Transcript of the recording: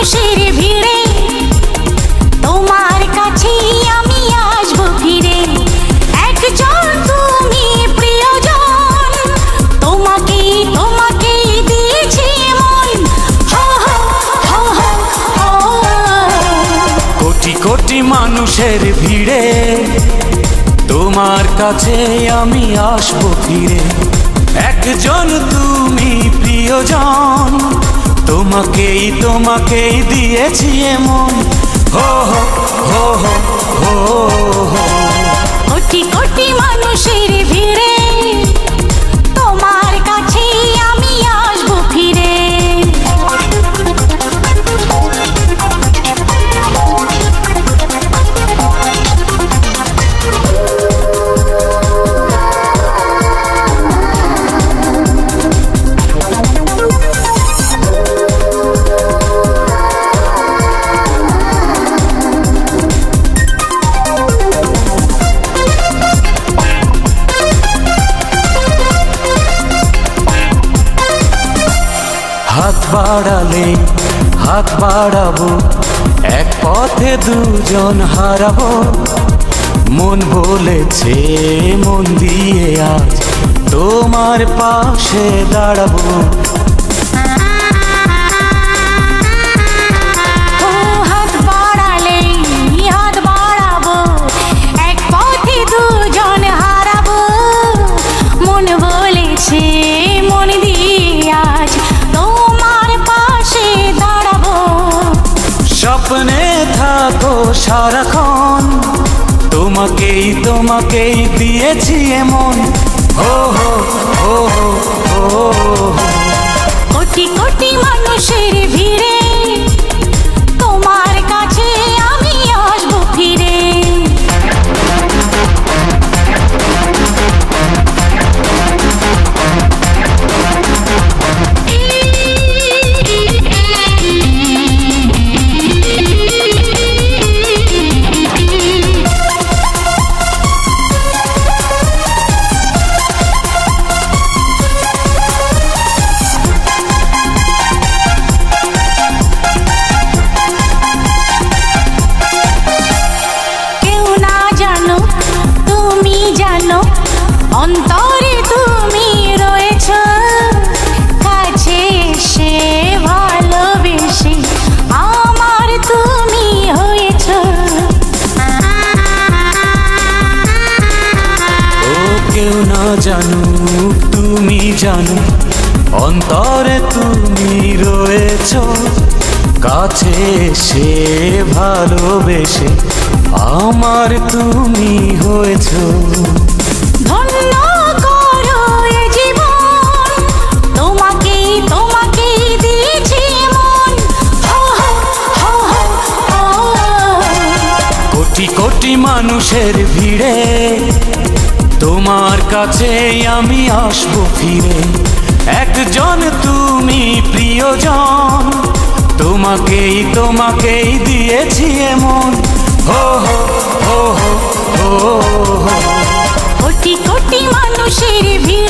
মানুষের ভিড়ে তোমার কাছে আমি আসবো ফিরে। একজন তুমি প্রিয়জন, তোমাকেই তোমাকেই দিয়েছি মন। হো হো হো হো হো। কোটি কোটি মানুষের ভিড়ে তোমার কাছে আমি আসবো ফিরে। একজন তুমি প্রিয়জন, তোমাকেই তোমাকেই দিয়েছি মন। হো হো হো হো হো। কোটি কোটি মানুষের ভিড়ে তোমার কাছে আমি আসবো ফিরে। হাত বাড়ালে হাত বাড়াবো, এক পথে দুজন হারাবো। মন বলেছে মন দিয়ে আজ তোমার পাশে দাঁড়াবো। ও হাত বাড়ালে হাত বাড়াবো, এক পথে দুজন হারাবো। মন বলেছে মন দিয়ে আজ তোমার পাশে দাঁড়াবো। স্বপ্নে থাকো সারাক্ষণ, তোমাকেই তোমাকেই দিয়েছি মন। হো হো হো হো হো। কোটি কোটি মানুষের ভিড়ে তোমার কাছে আমি আসবো ফিরে। অন্তরে তুমি রয়েছ, কাছে এসে ভালোবেসে আমার তুমি হয়েছ। ও কেউ না জানুক তুমি জানো, অন্তরে তুমি রয়েছ। কাছে এসে ভালোবেসে আমার তুমি হয়েছ। ধন্য করো এ জীবন, তোমাকেই তোমাকেই দিয়েছি মন। হো হো হো হো হো। কোটি কোটি মানুষের ভিড়ে তোমার কাছে আমি আসবো ফিরে। একজন তুমি প্রিয়জন, তোমাকেই তোমাকেই দিয়েছি মন। হো হো হো হো হো। কোটি কোটি মানুষের ভিড়ে